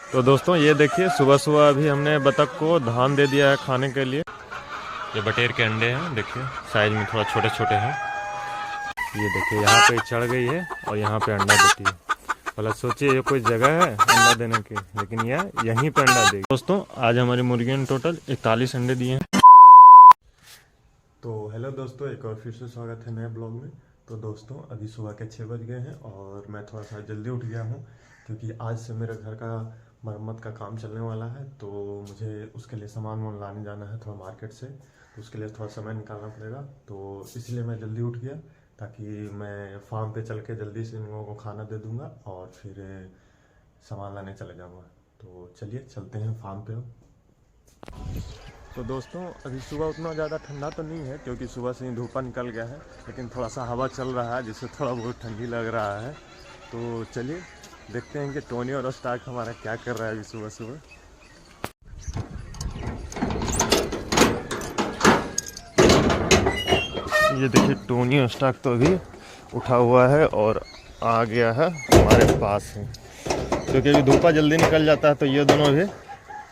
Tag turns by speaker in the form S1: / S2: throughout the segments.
S1: तो दोस्तों ये देखिए सुबह सुबह अभी हमने बतख को धान दे दिया है खाने के लिए। ये बटेर के अंडे हैं, देखिए साइज में थोड़ा छोटे छोटे हैं। ये देखिए यहाँ पे चढ़ गई है और यहाँ पे अंडा देती है। भला सोचिए ये कोई जगह है अंडा देने की, लेकिन यह यहीं पे अंडा देगी। दोस्तों आज हमारी मुर्गियों ने टोटल 41 अंडे दिए हैं। तो हेलो दोस्तों, एक और फिर से स्वागत है नए ब्लॉग में। तो दोस्तों अभी सुबह के 6 बज गए हैं और मैं थोड़ा सा जल्दी उठ गया हूँ क्योंकि आज से मेरे घर का मरम्मत का काम चलने वाला है। तो मुझे उसके लिए सामान वामान लाने जाना है थोड़ा मार्केट से, तो उसके लिए थोड़ा समय निकालना पड़ेगा। तो इसलिए मैं जल्दी उठ गया ताकि मैं फार्म पे चल के जल्दी से इन लोगों को खाना दे दूँगा और फिर सामान लाने चले जाऊँगा। तो चलिए चलते हैं फार्म पे। तो दोस्तों अभी सुबह उतना ज़्यादा ठंडा तो नहीं है क्योंकि सुबह से ही धूपा निकल गया है, लेकिन थोड़ा सा हवा चल रहा है जिससे थोड़ा बहुत ठंडी लग रहा है। तो चलिए देखते हैं कि टोनी और स्टार्क हमारा क्या कर रहा है अभी सुबह सुबह। ये देखिए टोनी और स्टार्क तो अभी उठा हुआ है और आ गया है हमारे पास है, क्योंकि अभी धूपा जल्दी निकल जाता है तो ये दोनों भी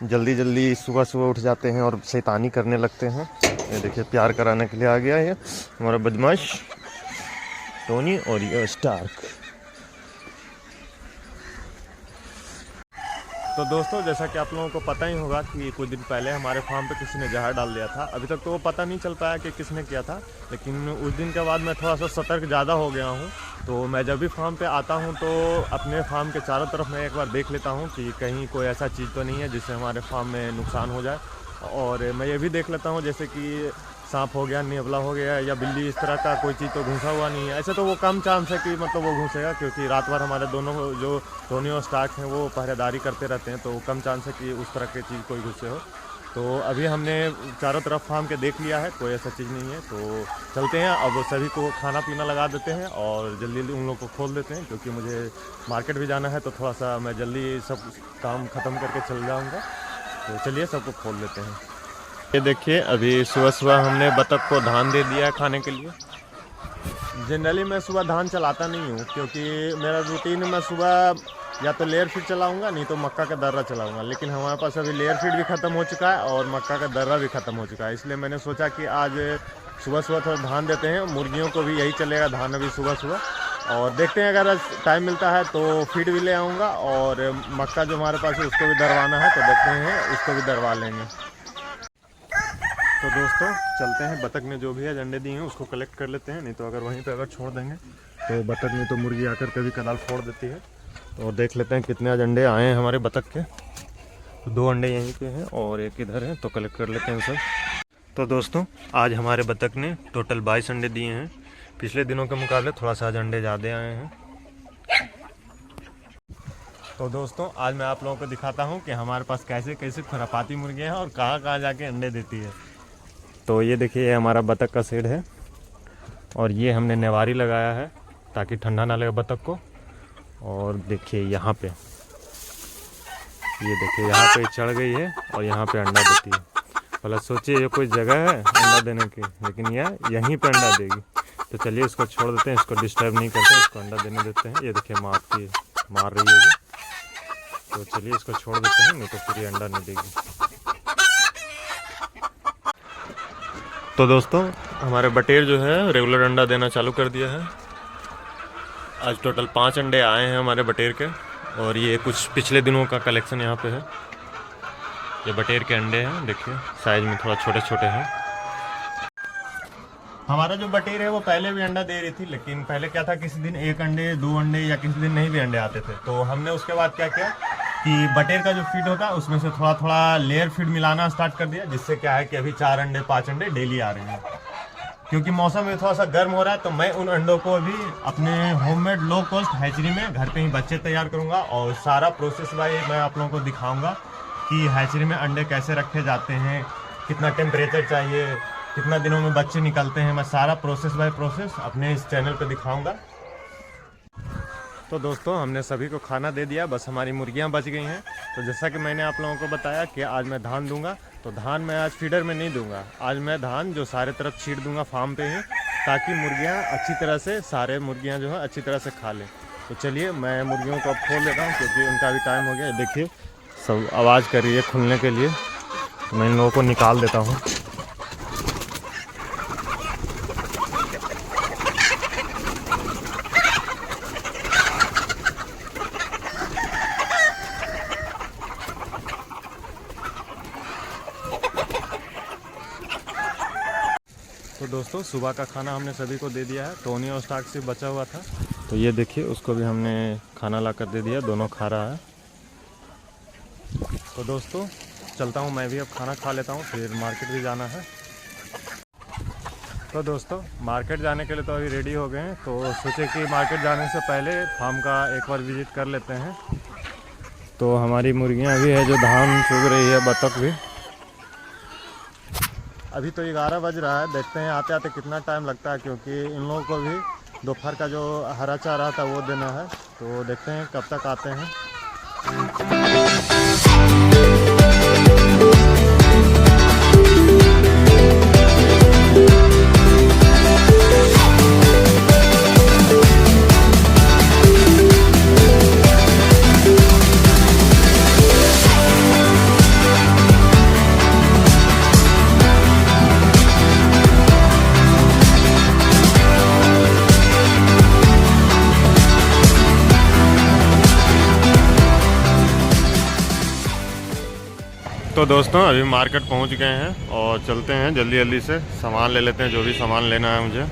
S1: जल्दी जल्दी सुबह सुबह उठ जाते हैं और शैतानी करने लगते हैं। ये देखिए प्यार कराने के लिए आ गया है हमारा बदमाश टोनी और ये स्टार्क। तो दोस्तों जैसा कि आप लोगों को पता ही होगा कि कुछ दिन पहले हमारे फार्म पे किसी ने जहर डाल दिया था। अभी तक तो वो पता नहीं चल पाया कि किसने किया था, लेकिन उस दिन के बाद मैं थोड़ा सा सतर्क ज़्यादा हो गया हूँ। तो मैं जब भी फार्म पे आता हूँ तो अपने फार्म के चारों तरफ मैं एक बार देख लेता हूँ कि कहीं कोई ऐसा चीज़ तो नहीं है जिससे हमारे फार्म में नुकसान हो जाए। और मैं ये भी देख लेता हूँ जैसे कि सांप हो गया, नेवला हो गया या बिल्ली, इस तरह का कोई चीज़ तो घुसा हुआ नहीं है। ऐसे तो वो कम चांस है कि मतलब वो घुसेगा, क्योंकि रात भर हमारे दोनों जो टोनी और स्टार्क हैं वो पहरेदारी करते रहते हैं, तो कम चांस है कि उस तरह की चीज़ कोई घुसे हो। तो अभी हमने चारों तरफ फार्म के देख लिया है, कोई ऐसा चीज़ नहीं है। तो चलते हैं अब सभी को खाना पीना लगा देते हैं और जल्दी जल्दी उन लोग को खोल देते हैं, क्योंकि मुझे मार्केट भी जाना है तो थोड़ा सा मैं जल्दी सब काम ख़त्म करके चल जाऊँगा। तो चलिए सबको खोल देते हैं। ये देखिए अभी सुबह सुबह हमने बतख को धान दे दिया है खाने के लिए। जनरली मैं सुबह धान चलाता नहीं हूँ क्योंकि मेरा रूटीन मैं सुबह या तो लेयर फीड चलाऊँगा, नहीं तो मक्का का दर्रा चलाऊँगा। लेकिन हमारे पास अभी लेयर फीड भी ख़त्म हो चुका है और मक्का का दर्रा भी ख़त्म हो चुका है, इसलिए मैंने सोचा कि आज सुबह सुबह थोड़ा धान देते हैं। मुर्गियों को भी यही चलेगा धान अभी सुबह सुबह, और देखते हैं अगर टाइम मिलता है तो फीड भी ले आऊँगा और मक्का जो हमारे पास है उसको भी दरवाना है, तो देखते हैं उसको भी दरवा लेंगे। तो दोस्तों चलते हैं, बतख ने जो भी है अंडे दिए हैं उसको कलेक्ट कर लेते हैं, नहीं तो अगर वहीं पे अगर छोड़ देंगे तो बतख में तो मुर्गी आकर कभी कदाल फोड़ देती है। तो देख लेते हैं कितने आज अंडे आए हैं हमारे बतख के। तो 2 अंडे यहीं पे हैं और एक इधर है, तो कलेक्ट कर लेते हैं सब। तो दोस्तों आज हमारे बतख ने टोटल 22 अंडे दिए हैं। पिछले दिनों के मुकाबले थोड़ा सा आज अंडे ज़्यादा आए हैं। तो दोस्तों आज मैं आप लोगों को दिखाता हूँ कि हमारे पास कैसे कैसे खुरापाती मुर्गियाँ हैं और कहाँ कहाँ जाके अंडे देती है। तो ये देखिए ये हमारा बतख का शेड है और ये हमने नेवारी लगाया है ताकि ठंडा ना लगे बतख को। और देखिए यहाँ पे, ये देखिए यहाँ पे चढ़ गई है और यहाँ पे अंडा देती है। भला सोचिए ये कोई जगह है अंडा देने की, लेकिन यह यहीं पे अंडा देगी। तो चलिए इसको छोड़ देते हैं, इसको डिस्टर्ब नहीं करते, इसको अंडा देने देते हैं। ये देखिए मार रही है जी। तो चलिए इसको छोड़ देते हैं, नहीं तो फिर ये अंडा नहीं देगी। तो दोस्तों हमारे बटेर जो है रेगुलर अंडा देना चालू कर दिया है। आज टोटल 5 अंडे आए हैं हमारे बटेर के, और ये कुछ पिछले दिनों का कलेक्शन यहाँ पे है। ये बटेर के अंडे हैं, देखिए साइज में थोड़ा छोटे छोटे हैं। हमारा जो बटेर है वो पहले भी अंडा दे रही थी, लेकिन पहले क्या था किसी दिन 1 अंडे 2 अंडे या किसी दिन नहीं भी अंडे आते थे। तो हमने उसके बाद क्या किया कि बटेर का जो फीड होता है उसमें से थोड़ा थोड़ा लेयर फीड मिलाना स्टार्ट कर दिया, जिससे क्या है कि अभी 4 अंडे 5 अंडे डेली आ रहे हैं। क्योंकि मौसम में थोड़ा सा गर्म हो रहा है तो मैं उन अंडों को अभी अपने होममेड लो कॉस्ट हैचरी में घर पे ही बच्चे तैयार करूंगा और सारा प्रोसेस भाई मैं आप लोगों को दिखाऊंगा कि हैचरी में अंडे कैसे रखे जाते हैं, कितना टेम्परेचर चाहिए, कितना दिनों में बच्चे निकलते हैं। मैं सारा प्रोसेस बाय प्रोसेस अपने इस चैनल पे दिखाऊंगा। तो दोस्तों हमने सभी को खाना दे दिया, बस हमारी मुर्गियां बच गई हैं। तो जैसा कि मैंने आप लोगों को बताया कि आज मैं धान दूंगा, तो धान मैं आज फीडर में नहीं दूंगा। आज मैं धान जो सारे तरफ छीट दूंगा फार्म पे ही, ताकि मुर्गियां अच्छी तरह से सारे मुर्गियां जो है अच्छी तरह से खा लें। तो चलिए मैं मुर्गियों को अब खोल लेता हूँ क्योंकि उनका भी टाइम हो गया। देखिए सब आवाज़ कर रही है खुलने के लिए, तो मैं इन लोगों को निकाल देता हूँ। तो दोस्तों सुबह का खाना हमने सभी को दे दिया है। टोनी और स्टार्क से बचा हुआ था, तो ये देखिए उसको भी हमने खाना ला कर दे दिया, दोनों खा रहा है। तो दोस्तों चलता हूँ, मैं भी अब खाना खा लेता हूँ, फिर मार्केट भी जाना है। तो दोस्तों मार्केट जाने के लिए तो अभी रेडी हो गए हैं, तो सोचे कि मार्केट जाने से पहले फार्म का एक बार विज़िट कर लेते हैं। तो हमारी मुर्गियाँ भी है जो धान चुग रही है, बतख भी। अभी तो 11 बज रहा है, देखते हैं आते आते कितना टाइम लगता है, क्योंकि इन लोगों को भी दोपहर का जो हरा चारा था वो देना है। तो देखते हैं कब तक आते हैं। तो दोस्तों अभी मार्केट पहुंच गए हैं और चलते हैं जल्दी जल्दी से सामान ले लेते हैं, जो भी सामान लेना है मुझे।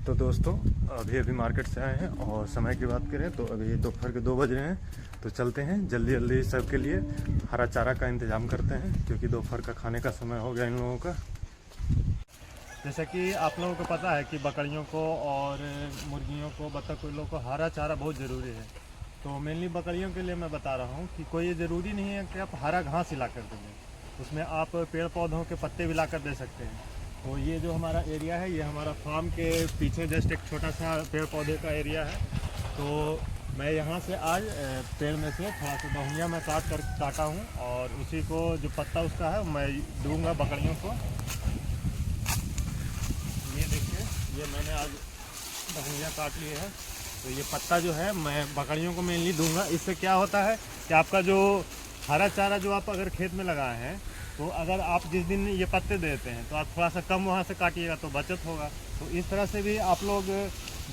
S1: तो दोस्तों अभी मार्केट से आए हैं और समय की बात करें तो अभी दोपहर के 2 बज रहे हैं। तो चलते हैं जल्दी जल्दी सबके लिए हरा चारा का इंतज़ाम करते हैं, क्योंकि दोपहर का खाने का समय हो गया इन लोगों का। जैसा कि आप लोगों को पता है कि बकरियों को और मुर्गियों को, बतख को, लोगों को हरा चारा बहुत ज़रूरी है। तो मेनली बकरियों के लिए मैं बता रहा हूँ कि कोई ये ज़रूरी नहीं है कि आप हरा घास हिला कर देंगे, उसमें आप पेड़ पौधों के पत्ते भी ला कर दे सकते हैं। तो ये जो हमारा एरिया है, ये हमारा फार्म के पीछे जस्ट एक छोटा सा पेड़ पौधे का एरिया है। तो मैं यहाँ से आज पेड़ में से थोड़ा सा बहुनिया मैं काटा हूँ और उसी को जो पत्ता उसका है मैं दूँगा बकरियों को। ये देखिए, ये मैंने आज बहुनिया काट लिए है। तो ये पत्ता जो है मैं बकरियों को मेनली दूंगा। इससे क्या होता है कि आपका जो हरा चारा जो आप अगर खेत में लगाए हैं, तो अगर आप जिस दिन ये पत्ते देते हैं तो आप थोड़ा सा कम वहाँ से काटिएगा तो बचत होगा। तो इस तरह से भी आप लोग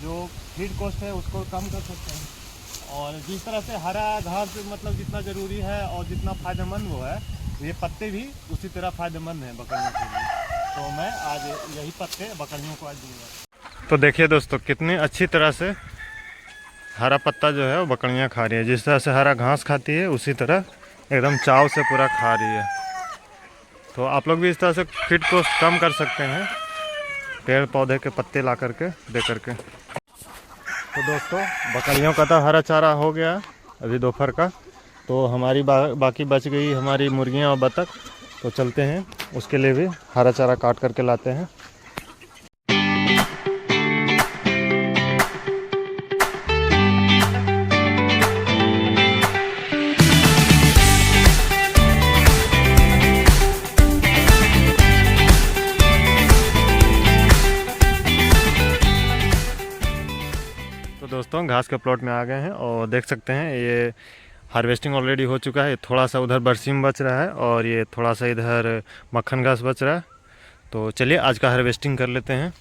S1: जो फीड कॉस्ट है उसको कम कर सकते हैं। और जिस तरह से हरा घास मतलब जितना ज़रूरी है और जितना फ़ायदेमंद वो है, ये पत्ते भी उसी तरह फ़ायदेमंद हैं बकरियों के लिए। तो मैं आज यही पत्ते बकरियों को आज दूँगा। तो देखिए दोस्तों कितनी अच्छी तरह से हरा पत्ता जो है वो बकरियाँ खा रही है। जिस तरह से हरा घास खाती है उसी तरह एकदम चाव से पूरा खा रही है। तो आप लोग भी इस तरह से फीड को कम कर सकते हैं, पेड़ पौधे के पत्ते ला करके दे करके। तो दोस्तों बकरियों का तो हरा चारा हो गया अभी दोपहर का। तो हमारी बाकी बच गई हमारी मुर्गियाँ और बतख। तो चलते हैं उसके लिए भी हरा चारा काट करके लाते हैं। दोस्तों घास के प्लॉट में आ गए हैं और देख सकते हैं ये हार्वेस्टिंग ऑलरेडी हो चुका है। थोड़ा सा उधर बरसीम बच रहा है और ये थोड़ा सा इधर मक्खन घास बच रहा है। तो चलिए आज का हार्वेस्टिंग कर लेते हैं।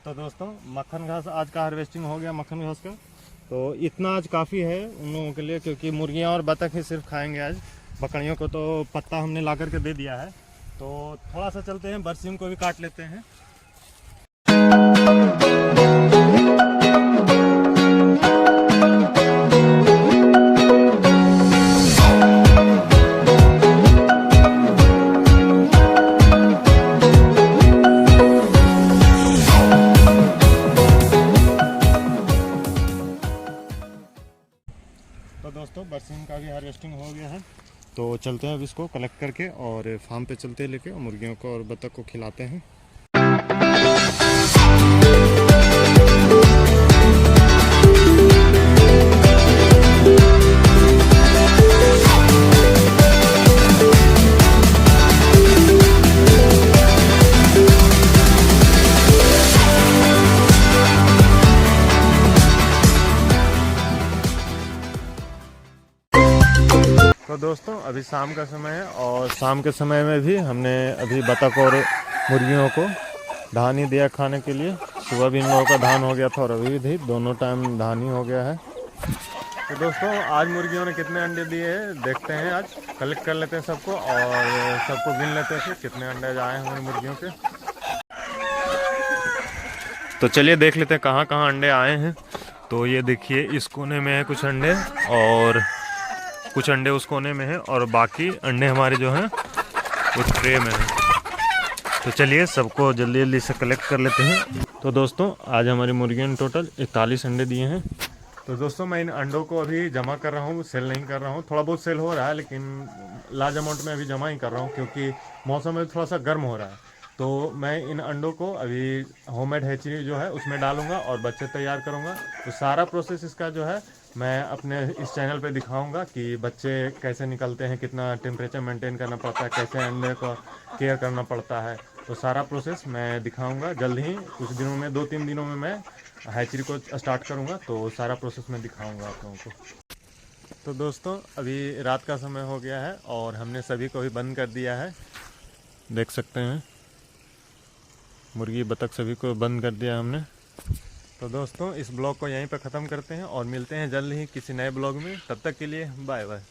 S1: तो दोस्तों मक्खन घास आज का हार्वेस्टिंग हो गया मक्खन घास का। तो इतना आज काफ़ी है उन लोगों के लिए, क्योंकि मुर्गियां और बतख ही सिर्फ खाएंगे आज। बकरियों को तो पत्ता हमने ला करके दे दिया है। तो थोड़ा सा चलते हैं, बरसीम को भी काट लेते हैं। दोस्तों बरसीम का भी हार्वेस्टिंग हो गया है, तो चलते हैं अब इसको कलेक्ट करके और फार्म पे चलते हैं लेके, और मुर्गियों को और बतख को खिलाते हैं। तो दोस्तों अभी शाम का समय है, और शाम के समय में भी हमने अभी बतख और मुर्गियों को धान ही दिया खाने के लिए। सुबह भी इन लोगों का धान हो गया था और अभी भी दोनों टाइम धान ही हो गया है। तो दोस्तों आज मुर्गियों ने कितने अंडे दिए हैं देखते हैं, आज कलेक्ट कर लेते हैं सबको और सबको गिन लेते हैं कितने अंडे आए हैं हमारी मुर्गियों के। तो चलिए देख लेते हैं कहाँ कहाँ अंडे आए हैं। तो ये देखिए इस कोने में है कुछ अंडे, और कुछ अंडे उस कोने में है, और बाकी अंडे हमारे जो हैं वो ट्रे में हैं। तो चलिए सबको जल्दी जल्दी से कलेक्ट कर लेते हैं। तो दोस्तों आज हमारी मुर्गियों ने टोटल 41 अंडे दिए हैं। तो दोस्तों मैं इन अंडों को अभी जमा कर रहा हूँ, सेल नहीं कर रहा हूँ। थोड़ा बहुत सेल हो रहा है लेकिन लार्ज अमाउंट में अभी जमा ही कर रहा हूँ, क्योंकि मौसम में थोड़ा सा गर्म हो रहा है। तो मैं इन अंडों को अभी होममेड हैचरी जो है उसमें डालूंगा और बच्चे तैयार करूंगा। तो सारा प्रोसेस इसका जो है मैं अपने इस चैनल पे दिखाऊंगा कि बच्चे कैसे निकलते हैं, कितना टेम्परेचर मेंटेन करना पड़ता है, कैसे अंडे को केयर करना पड़ता है। तो सारा प्रोसेस मैं दिखाऊंगा जल्द ही, कुछ दिनों में 2-3 दिनों में मैं हैचरी को स्टार्ट करूंगा। तो सारा प्रोसेस मैं दिखाऊंगा आप लोगों को। तो दोस्तों अभी रात का समय हो गया है और हमने सभी को भी बंद कर दिया है, देख सकते हैं मुर्गी बतख सभी को बंद कर दिया हमने। तो दोस्तों इस ब्लॉग को यहीं पर ख़त्म करते हैं और मिलते हैं जल्द ही किसी नए ब्लॉग में। तब तक के लिए बाय बाय।